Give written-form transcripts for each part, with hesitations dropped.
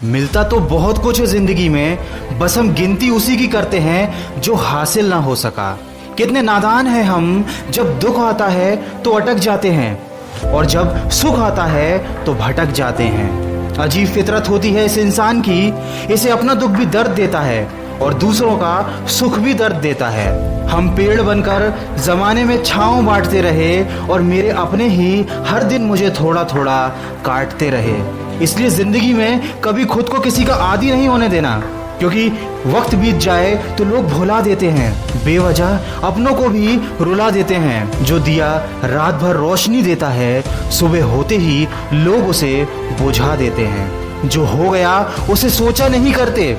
मिलता तो बहुत कुछ है जिंदगी में, बस हम गिनती उसी की करते हैं जो हासिल ना हो सका। कितने नादान हैं हम, जब दुख आता है तो अटक जाते हैं और जब सुख आता है तो भटक जाते हैं। अजीब फितरत होती है इस इंसान की, इसे अपना दुख भी दर्द देता है और दूसरों का सुख भी दर्द देता है। हम पेड़ बनकर जमाने में छांव बांटते रहे और मेरे अपने ही हर दिन मुझे थोड़ा थोड़ा काटते रहे। इसलिए जिंदगी में कभी खुद को किसी का आदी नहीं होने देना, क्योंकि वक्त बीत जाए तो लोग भुला देते हैं, बेवजह अपनों को भी रुला देते हैं। जो दिया रात भर रोशनी देता है, सुबह होते ही लोग उसे बुझा देते हैं। जो हो गया उसे सोचा नहीं करते,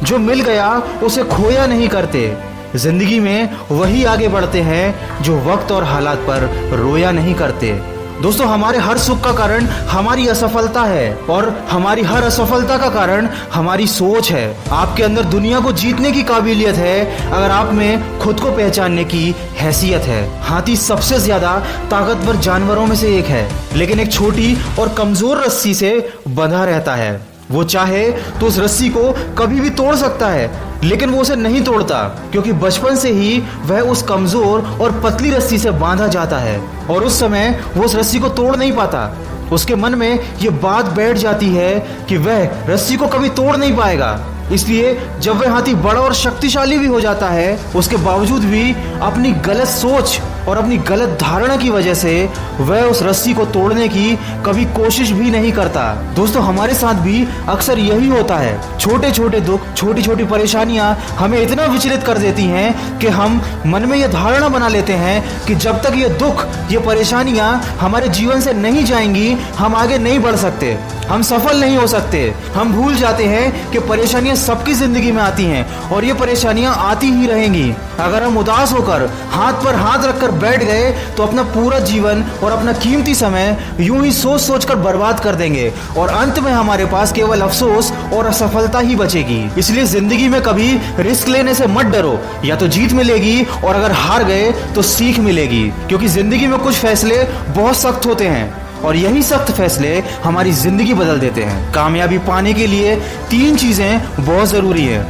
जो मिल गया उसे खोया नहीं करते। जिंदगी में वही आगे बढ़ते हैं जो वक्त और हालात पर रोया नहीं करते। दोस्तों, हमारे हर सुख का कारण हमारी असफलता है और हमारी हर असफलता का कारण हमारी सोच है। आपके अंदर दुनिया को जीतने की काबिलियत है अगर आप में खुद को पहचानने की हैसियत है। हाथी सबसे ज्यादा ताकतवर जानवरों में से एक है, लेकिन एक छोटी और कमजोर रस्सी से बंधा रहता है। वो चाहे तो उस रस्सी को कभी भी तोड़ सकता है, लेकिन वो उसे नहीं तोड़ता, क्योंकि बचपन से ही वह उस कमजोर और पतली रस्सी से बांधा जाता है और उस समय वो उस रस्सी को तोड़ नहीं पाता। उसके मन में ये बात बैठ जाती है कि वह रस्सी को कभी तोड़ नहीं पाएगा। इसलिए जब वह हाथी बड़ा और शक्तिशाली भी हो जाता है, उसके बावजूद भी अपनी गलत सोच और अपनी गलत धारणा की वजह से वह उस रस्सी को तोड़ने की कभी कोशिश भी नहीं करता। दोस्तों, हमारे साथ भी अक्सर यही होता है। छोटे छोटे दुख, छोटी छोटी परेशानियां हमें इतना विचलित कर देती हैं कि हम मन में यह धारणा बना लेते हैं कि जब तक ये दुख, ये परेशानियां हमारे जीवन से नहीं जाएंगी, हम आगे नहीं बढ़ सकते, हम सफल नहीं हो सकते। हम भूल जाते हैं कि परेशानियां सबकी जिंदगी में आती हैं और ये परेशानियां आती ही रहेंगी। अगर हम उदास होकर हाथ पर हाथ रखकर बैठ गए तो अपना पूरा जीवन और अपना कीमती समय यूं ही सोच सोच कर बर्बाद कर देंगे और अंत में हमारे पास केवल अफसोस और असफलता ही बचेगी। इसलिए जिंदगी में कभी रिस्क लेने से मत डरो, या तो जीत मिलेगी और अगर हार गए तो सीख मिलेगी, क्योंकि जिंदगी में कुछ फैसले बहुत सख्त होते हैं और यही सख्त फैसले हमारी जिंदगी बदल देते हैं। कामयाबी पाने के लिए 3 चीजें बहुत जरूरी है: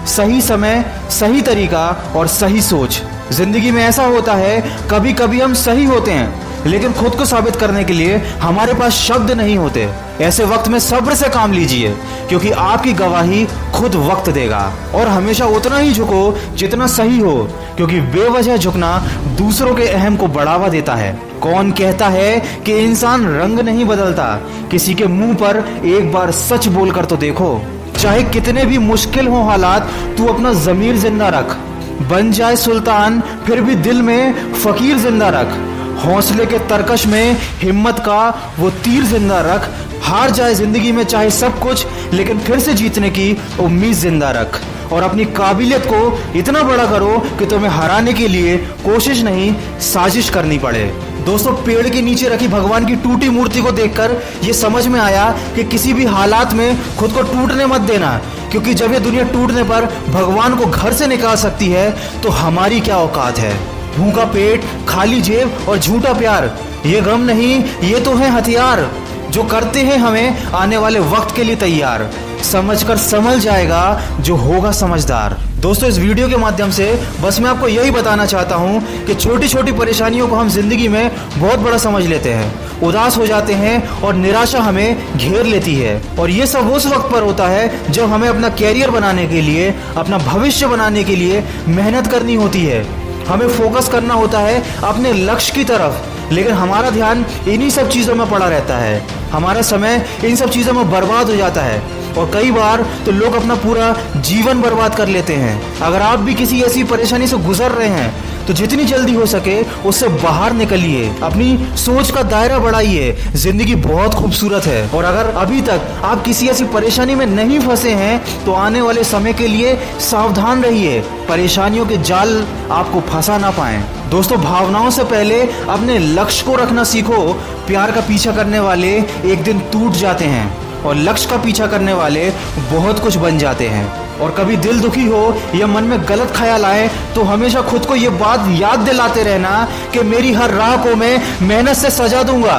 सही समय, सही तरीका और सही सोच। जिंदगी में ऐसा होता है, कभी कभी हम सही होते हैं लेकिन खुद को साबित करने के लिए हमारे पास शब्द नहीं होते। ऐसे वक्त में सब्र से काम लीजिए, क्योंकि आपकी गवाही खुद वक्त देगा। और हमेशा उतना ही झुको जितना सही हो, क्योंकि बेवजह झुकना दूसरों के अहम को बढ़ावा देता है। कौन कहता है कि इंसान रंग नहीं बदलता? किसी के मुंह पर एक बार सच बोलकर तो देखो। चाहे कितने भी मुश्किल हो हालात, तू अपना जमीर जिंदा रख। बन जाए सुल्तान फिर भी दिल में फकीर जिंदा रख। हौसले के तरकश में हिम्मत का वो तीर जिंदा रख। हार जाए जिंदगी में चाहे सब कुछ, लेकिन फिर से जीतने की उम्मीद जिंदा रख। और अपनी काबिलियत को इतना बड़ा करो कि तुम्हें हराने के लिए कोशिश नहीं, साजिश करनी पड़े। दोस्तों, पेड़ के नीचे रखी भगवान की टूटी मूर्ति को देखकर ये समझ में आया कि किसी भी हालात में खुद को टूटने मत देना, क्योंकि जब ये दुनिया टूटने पर भगवान को घर से निकाल सकती है तो हमारी क्या औकात है। भूखा पेट, खाली जेब और झूठा प्यार, ये गम नहीं, ये तो है हथियार जो करते हैं हमें आने वाले वक्त के लिए तैयार। समझकर संभल जाएगा जो होगा समझदार। दोस्तों, इस वीडियो के माध्यम से बस मैं आपको यही बताना चाहता हूँ कि छोटी छोटी परेशानियों को हम जिंदगी में बहुत बड़ा समझ लेते हैं, उदास हो जाते हैं और निराशा हमें घेर लेती है। और ये सब उस वक्त पर होता है जब हमें अपना कैरियर बनाने के लिए, अपना भविष्य बनाने के लिए मेहनत करनी होती है। हमें फोकस करना होता है अपने लक्ष्य की तरफ, लेकिन हमारा ध्यान इन्हीं सब चीज़ों में पड़ा रहता है। हमारा समय इन सब चीज़ों में बर्बाद हो जाता है और कई बार तो लोग अपना पूरा जीवन बर्बाद कर लेते हैं। अगर आप भी किसी ऐसी परेशानी से गुजर रहे हैं तो जितनी जल्दी हो सके उससे बाहर निकलिए, अपनी सोच का दायरा बढ़ाइए। जिंदगी बहुत खूबसूरत है और अगर अभी तक आप किसी ऐसी परेशानी में नहीं फंसे हैं तो आने वाले समय के लिए सावधान रहिए, परेशानियों के जाल आपको फंसा ना पाएं। दोस्तों, भावनाओं से पहले अपने लक्ष्य को रखना सीखो। प्यार का पीछा करने वाले एक दिन टूट जाते हैं और लक्ष्य का पीछा करने वाले बहुत कुछ बन जाते हैं। और कभी दिल दुखी हो या मन में गलत ख्याल आए तो हमेशा खुद को ये बात याद दिलाते रहना कि मेरी हर राह को मैं मेहनत से सजा दूंगा।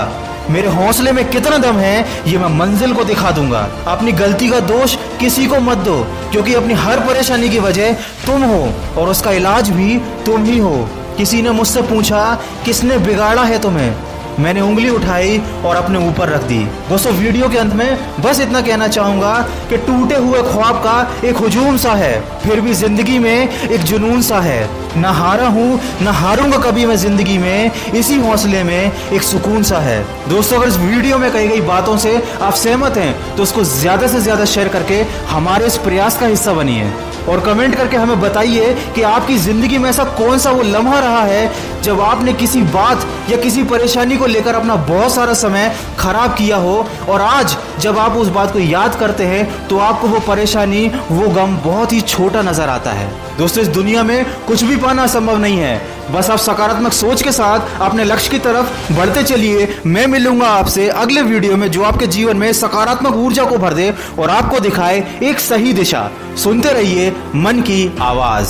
मेरे हौसले में कितना दम है ये मैं मंजिल को दिखा दूंगा। अपनी गलती का दोष किसी को मत दो, क्योंकि अपनी हर परेशानी की वजह तुम हो और उसका इलाज भी तुम ही हो। किसी ने मुझसे पूछा किसने बिगाड़ा है तुम्हें, मैंने उंगली उठाई और अपने ऊपर रख दी। दोस्तों, वीडियो के अंत में बस इतना कहना चाहूंगा कि टूटे हुए ख्वाब का एक हुजूम सा है, फिर भी जिंदगी में एक जुनून सा है। ना हारा हूं ना हारूंगा कभी मैं जिंदगी में, इसी हौसले में एक सुकून सा है। दोस्तों, अगर इस वीडियो में कही गई बातों से आप सहमत हैं तो उसको ज्यादा से ज्यादा शेयर करके हमारे इस प्रयास का हिस्सा बनिए और कमेंट करके हमें बताइए कि आपकी जिंदगी में ऐसा कौन सा वो लम्हा रहा है जब आपने किसी बात या किसी परेशानी को लेकर अपना बहुत सारा समय खराब किया हो और आज जब आप उस बात को याद करते हैं तो आपको वो परेशानी, वो गम बहुत ही छोटा नजर आता है। दोस्तों, इस दुनिया में कुछ भी पाना संभव नहीं है, बस आप सकारात्मक सोच के साथ अपने लक्ष्य की तरफ बढ़ते चलिए। मैं मिलूंगा आपसे अगले वीडियो में जो आपके जीवन में सकारात्मक ऊर्जा को भर दे और आपको दिखाए एक सही दिशा। सुनते रहिए मन की आवाज।